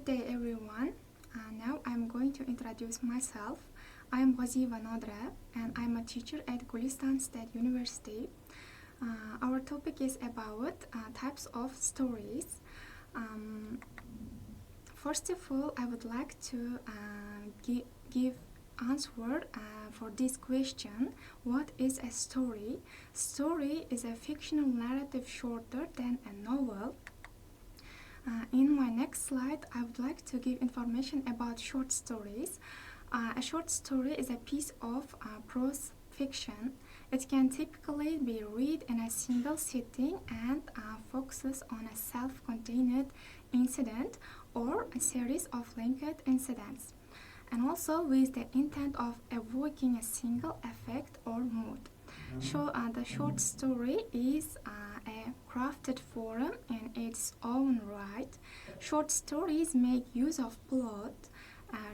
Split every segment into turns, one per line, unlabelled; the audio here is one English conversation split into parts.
Good day everyone. Now I'm going to introduce myself. I'm oziyeva Nodira and I'm a teacher at Gulistan State University. Our topic is about types of stories. First of all, I would like to give answer for this question. What is a story? Story is a fictional narrative shorter than a novel. In my next slide, I would like to give information about short stories. A short story is a piece of prose fiction. It can typically be read in a single sitting and focuses on a self-contained incident or a series of linked incidents, and also with the intent of evoking a single effect or mood. So the short story is a crafted form in its own right. Short stories make use of plot,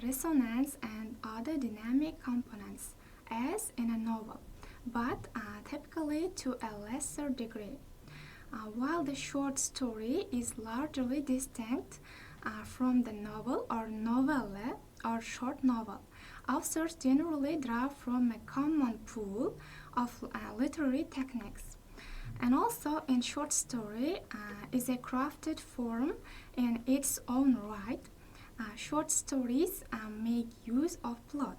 resonance, and other dynamic components, as in a novel, but typically to a lesser degree. While the short story is largely distinct from the novel or novella or short novel, authors generally draw from a common pool of literary techniques. And also in short story is a crafted form in its own right. Short stories make use of plot,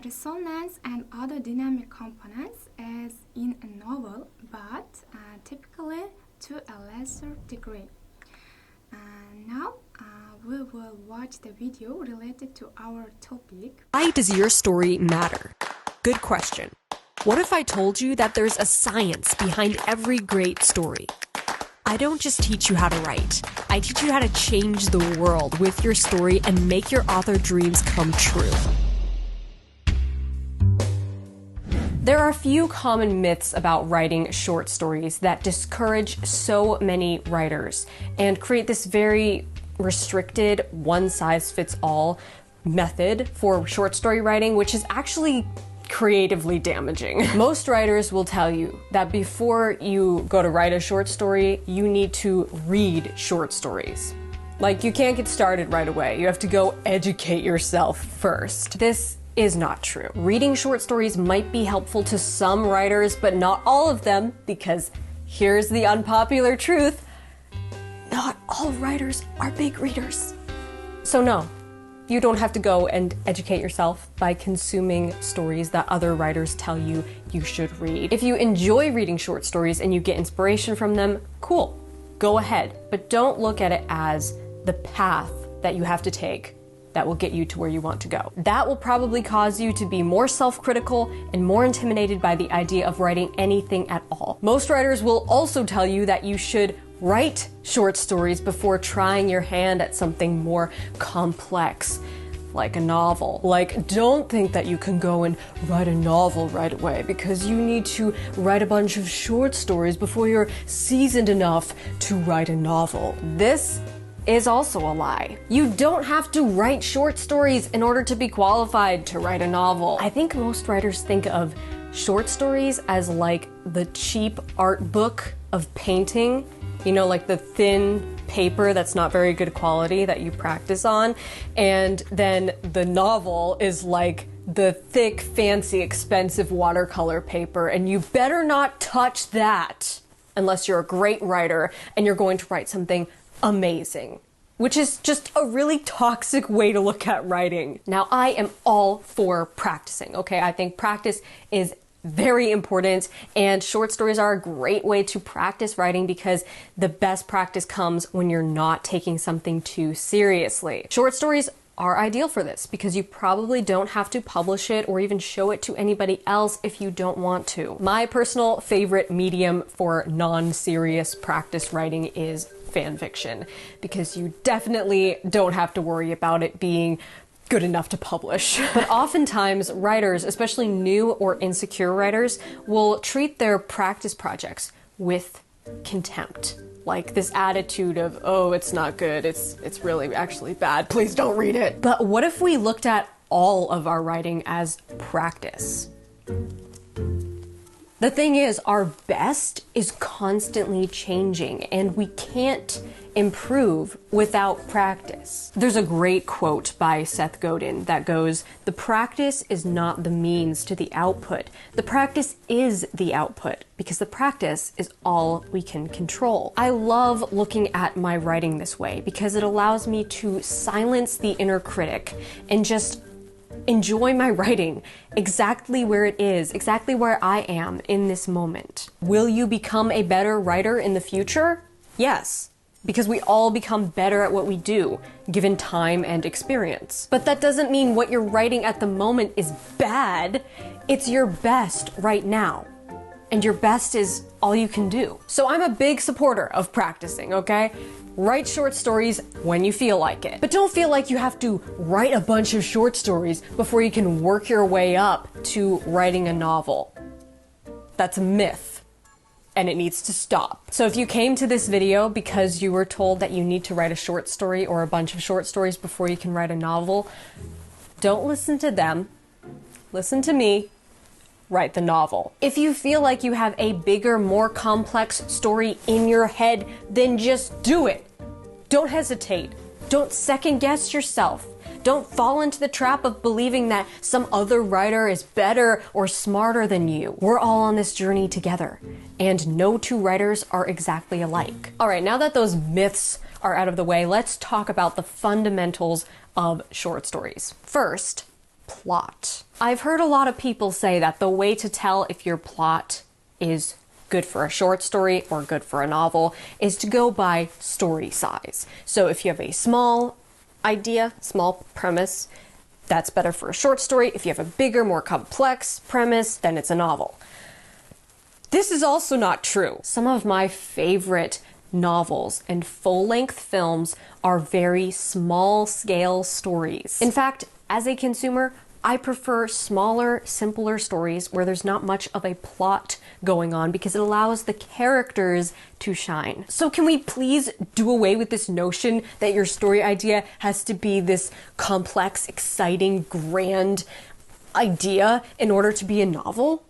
resonance, and other dynamic components as in a novel, but typically to a lesser degree. Now we will watch the video related to our topic.
Why does your story matter? Good question. What if I told you that there's a science behind every great story? I don't just teach you how to write. I teach you how to change the world with your story and make your author dreams come true. There are a few common myths about writing short stories that discourage so many writers and create this very restricted, one-size-fits-all method for short story writing, which is actually creatively damaging. Most writers will tell you that before you go to write a short story, you need to read short stories. Like, you can't get started right away. You have to go educate yourself first. This is not true. Reading short stories might be helpful to some writers, but not all of them, because here's the unpopular truth: not all writers are big readers. So no, you don't have to go and educate yourself by consuming stories that other writers tell you you should read. If you enjoy reading short stories and you get inspiration from them, cool, go ahead. But don't look at it as the path that you have to take that will get you to where you want to go. That will probably cause you to be more self-critical and more intimidated by the idea of writing anything at all. Most writers will also tell you that you should write short stories before trying your hand at something more complex, like a novel. Like, don't think that you can go and write a novel right away, because you need to write a bunch of short stories before you're seasoned enough to write a novel. This is also a lie. You don't have to write short stories in order to be qualified to write a novel. I think most writers think of short stories as like the cheap art book of painting. You know, like the thin paper that's not very good quality that you practice on. And then the novel is like the thick, fancy, expensive watercolor paper, and you better not touch that unless you're a great writer and you're going to write something amazing, which is just a really toxic way to look at writing. Now, I am all for practicing, okay? I think practice is very important, and short stories are a great way to practice writing because the best practice comes when you're not taking something too seriously. Short stories are ideal for this because you probably don't have to publish it or even show it to anybody else if you don't want to. My personal favorite medium for non-serious practice writing is fan fiction, because you definitely don't have to worry about it being good enough to publish. But oftentimes writers, especially new or insecure writers, will treat their practice projects with contempt. Like this attitude of, oh, it's not good, it's really actually bad, please don't read it. But what if we looked at all of our writing as practice? The thing is, our best is constantly changing, and we can't improve without practice. There's a great quote by Seth Godin that goes, "The practice is not the means to the output. The practice is the output, because the practice is all we can control." I love looking at my writing this way because it allows me to silence the inner critic and just enjoy my writing exactly where it is, exactly where I am in this moment. Will you become a better writer in the future? Yes, because we all become better at what we do, given time and experience. But that doesn't mean what you're writing at the moment is bad. It's your best right now. And your best is all you can do. So I'm a big supporter of practicing, okay? Write short stories when you feel like it. But don't feel like you have to write a bunch of short stories before you can work your way up to writing a novel. That's a myth, and it needs to stop. So if you came to this video because you were told that you need to write a short story or a bunch of short stories before you can write a novel, don't listen to them. Listen to me. Write the novel. If you feel like you have a bigger, more complex story in your head, then just do it. Don't hesitate. Don't second guess yourself. Don't fall into the trap of believing that some other writer is better or smarter than you. We're all on this journey together, and no two writers are exactly alike. All right, now that those myths are out of the way, let's talk about the fundamentals of short stories. First, plot. I've heard a lot of people say that the way to tell if your plot is good for a short story or good for a novel is to go by story size. So if you have a small idea, small premise, that's better for a short story. If you have a bigger, more complex premise, then it's a novel. This is also not true. Some of my favorite novels and full-length films are very small-scale stories. In fact, as a consumer, I prefer smaller, simpler stories where there's not much of a plot going on because it allows the characters to shine. So can we please do away with this notion that your story idea has to be this complex, exciting, grand idea in order to be a novel?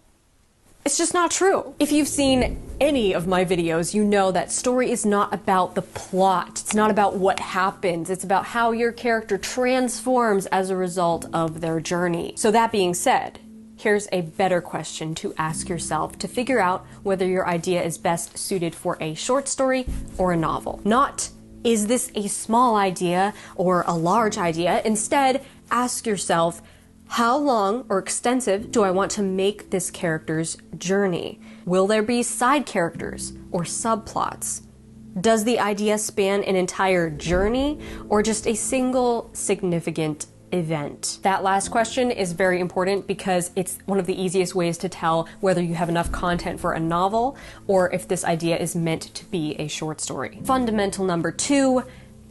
It's just not true. If you've seen any of my videos, you know that story is not about the plot. It's not about what happens. It's about how your character transforms as a result of their journey. So that being said, here's a better question to ask yourself to figure out whether your idea is best suited for a short story or a novel. Not, is this a small idea or a large idea? Instead, ask yourself, how long or extensive do I want to make this character's journey? Will there be side characters or subplots? Does the idea span an entire journey or just a single significant event? That last question is very important because it's one of the easiest ways to tell whether you have enough content for a novel or if this idea is meant to be a short story. Fundamental number 2,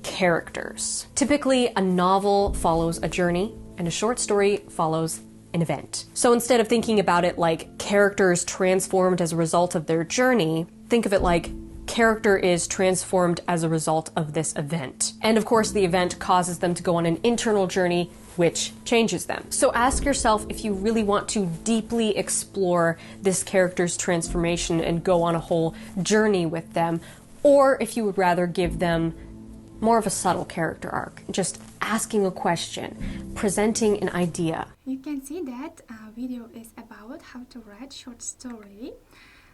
characters. Typically, a novel follows a journey and a short story follows an event. So instead of thinking about it like characters transformed as a result of their journey, think of it like character is transformed as a result of this event. And of course, the event causes them to go on an internal journey which changes them. So ask yourself if you really want to deeply explore this character's transformation and go on a whole journey with them, or if you would rather give them more of a subtle character arc, just asking a question, presenting an idea.
You can see that video is about how to write short story.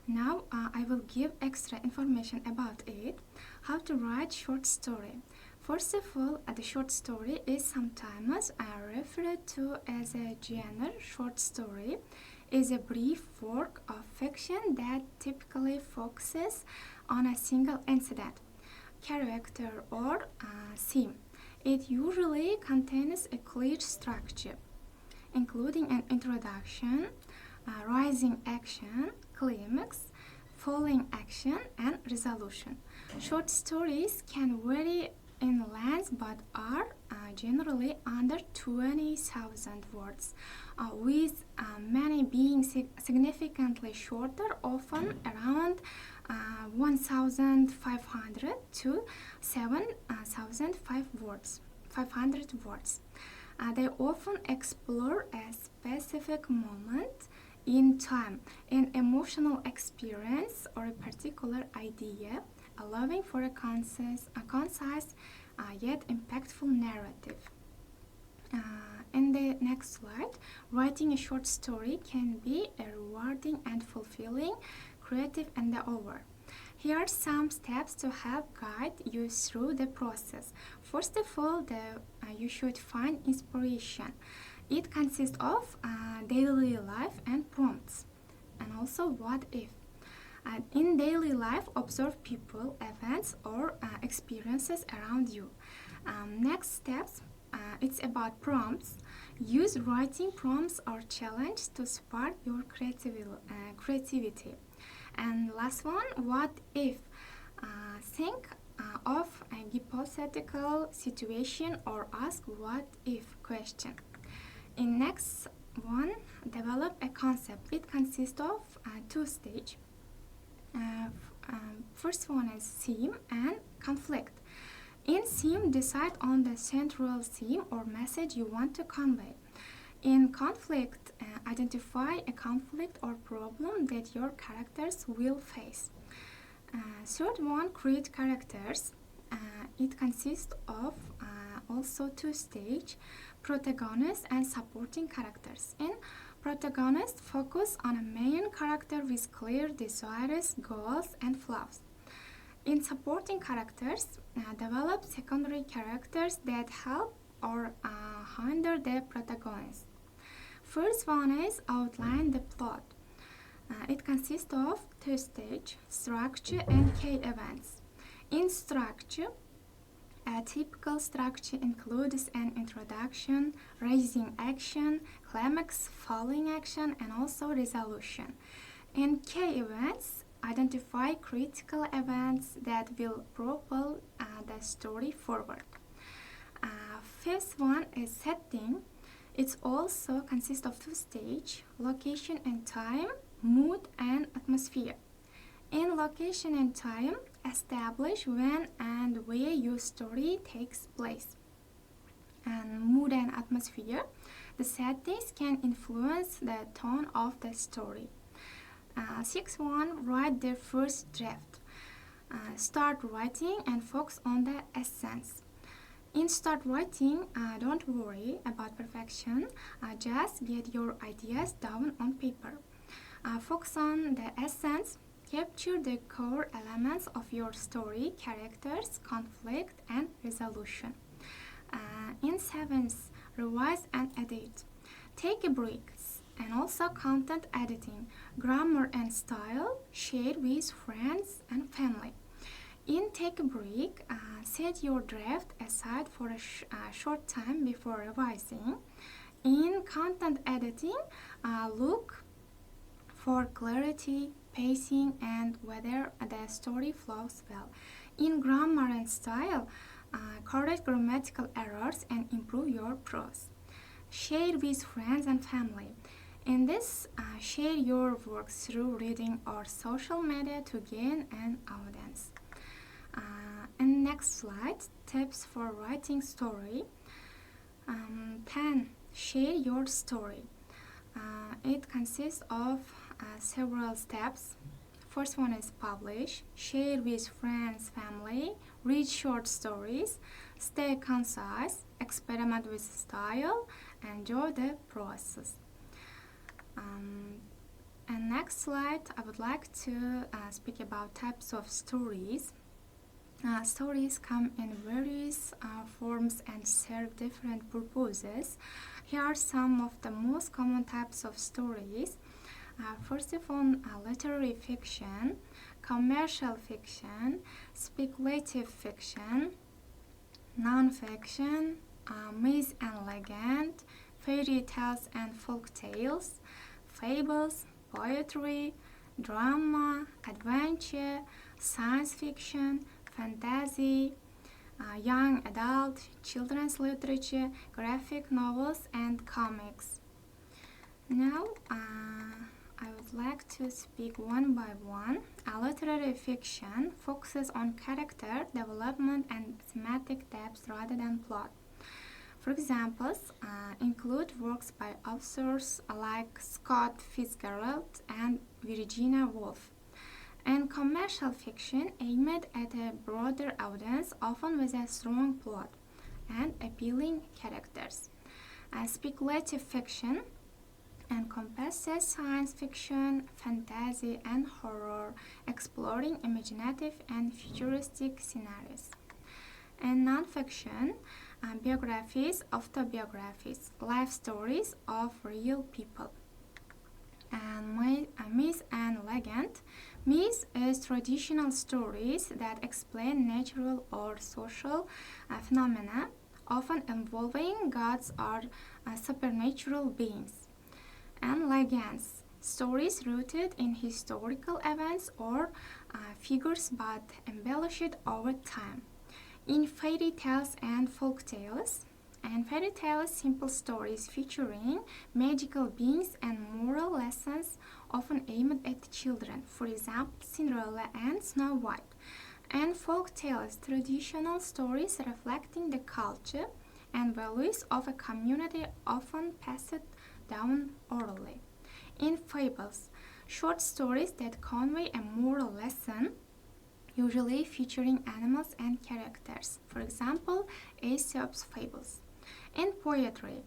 Now I will give extra information about it. How to write short story. First of all, the short story is sometimes referred to as a genre. Short story is a brief work of fiction that typically focuses on a single incident, character, or theme. It usually contains a clear structure, including an introduction, rising action, climax, falling action, and resolution. Short stories can vary in length but are generally under 20,000 words, with many being significantly shorter, often around 1,500 to 7,500 words. They often explore a specific moment in time, an emotional experience or a particular idea, allowing for a concise yet impactful narrative. In the next slide, writing a short story can be a rewarding and fulfilling creative endeavor. Here are some steps to help guide you through the process. First of all, you should find inspiration. It consists of daily life and prompts, and also what if. In daily life, observe people, events, or experiences around you. Next steps, it's about prompts. Use writing prompts or challenge to spark your creativity. And last one, what if? Think of a hypothetical situation or ask what if question. In next one, develop a concept. It consists of two stages. First one is theme and conflict. In theme, decide on the central theme or message you want to convey. In conflict, identify a conflict or problem that your characters will face. Third one, create characters. It consists of also two stages, protagonist and supporting characters. In protagonist, focus on a main character with clear desires, goals, and flaws. In supporting characters, develop secondary characters that help or hinder the protagonist. First one is outline the plot. It consists of two stages, structure and key events. In structure, a typical structure includes an introduction, raising action, climax, falling action, and also resolution. In key events, identify critical events that will propel the story forward. Fifth one is setting. It also consists of two stages, location and time, mood and atmosphere. In location and time, establish when and where your story takes place. And mood and atmosphere, the settings can influence the tone of the story. Sixth one, write the first draft. Start writing and focus on the essence. In start writing, don't worry about perfection, just get your ideas down on paper. Focus on the essence, capture the core elements of your story, characters, conflict, and resolution. In seventh, revise and edit. Take a break. And also content editing, grammar and style, share with friends and family. In take a break, set your draft aside for a short time before revising. In content editing, look for clarity, pacing, and whether the story flows well. In grammar and style, correct grammatical errors and improve your prose. Share with friends and family. In this, share your work through reading or social media to gain an audience. And next slide, tips for writing story. 10. Share your story. It consists of several steps. First one is publish, share with friends, family, read short stories, stay concise, experiment with style, enjoy the process. And next slide, I would like to speak about types of stories. Stories come in various forms and serve different purposes. Here are some of the most common types of stories. First of all, literary fiction, commercial fiction, speculative fiction, non-fiction, myth and legend, fairy tales and folk tales, fables, poetry, drama, adventure, science fiction, fantasy, young adult, children's literature, graphic novels, and comics. Now, I would like to speak one by one. Literary fiction focuses on character development and thematic depth rather than plot. For examples, include works by authors like Scott Fitzgerald and Virginia Woolf. And commercial fiction aimed at a broader audience, often with a strong plot and appealing characters. Speculative fiction encompasses science fiction, fantasy, and horror, exploring imaginative and futuristic scenarios. And nonfiction, biographies, autobiographies, life stories of real people. And myth and legend. Myth is traditional stories that explain natural or social phenomena, often involving gods or supernatural beings. And legends, stories rooted in historical events or figures but embellished over time. In fairy tales and folk tales, fairy tales, simple stories featuring magical beings and moral lessons often aimed at children, for example, Cinderella and Snow White. And folk tales, traditional stories reflecting the culture and values of a community, often passed down orally. In fables, short stories that convey a moral lesson, usually featuring animals and characters, for example, Aesop's fables. In poetry,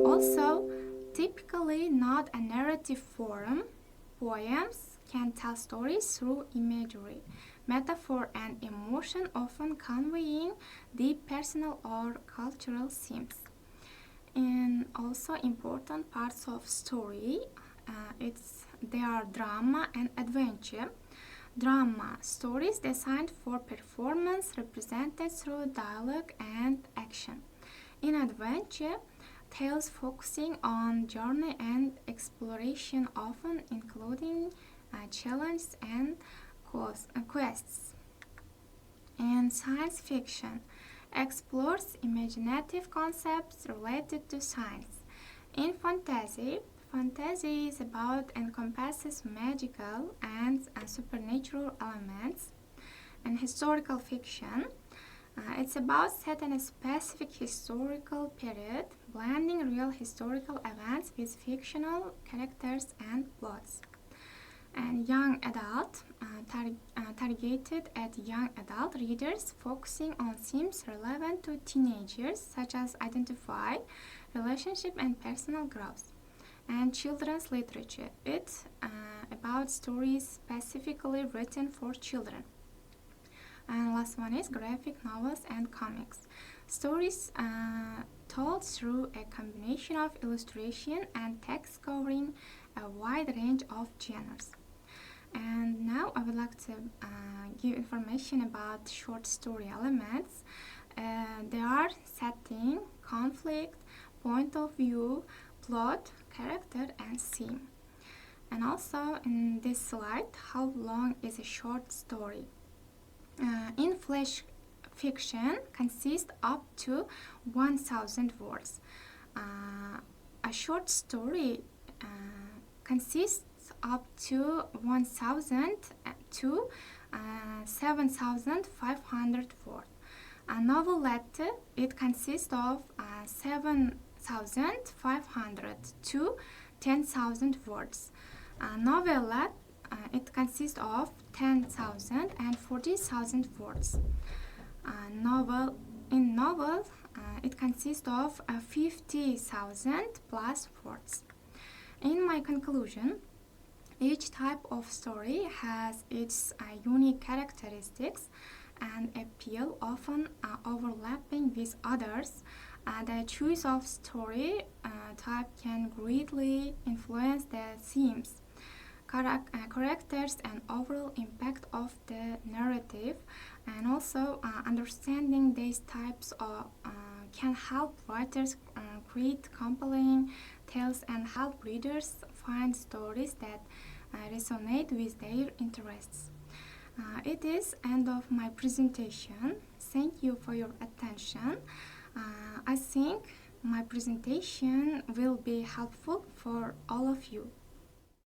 also typically not a narrative form, poems can tell stories through imagery, metaphor, and emotion, often conveying deep personal or cultural themes. And also important parts of story, they are drama and adventure. Drama, stories designed for performance, represented through dialogue and action. In adventure, tales focusing on journey and exploration, often including challenges and quests. And science fiction explores imaginative concepts related to science. In fantasy, fantasy is about encompasses magical and supernatural elements. And historical fiction, it's about set in a specific historical period, blending real historical events with fictional characters and plots. And young adult, targeted at young adult readers, focusing on themes relevant to teenagers, such as identity, relationship, and personal growth. And children's literature, it's about stories specifically written for children. And last one is graphic novels and comics. Stories told through a combination of illustration and text covering a wide range of genres. And now I would like to give information about short story elements. They are setting, conflict, point of view, plot, character, and theme. And also in this slide, how long is a short story? In flash fiction consists up to 1000 words. A short story consists up to 1000 to 7500 words. A novelette, it consists of 7500 to 10,000 words. A novella, it consists of 10,000 and 40,000 words. In novel, it consists of 50,000 plus words. In my conclusion, each type of story has its unique characteristics and appeal, often overlapping with others. The choice of story type can greatly influence the themes, characters, and overall impact of the narrative. And also understanding these types can help writers create compelling tales and help readers find stories that resonate with their interests. It is end of my presentation. Thank you for your attention. I think my presentation will be helpful for all of you.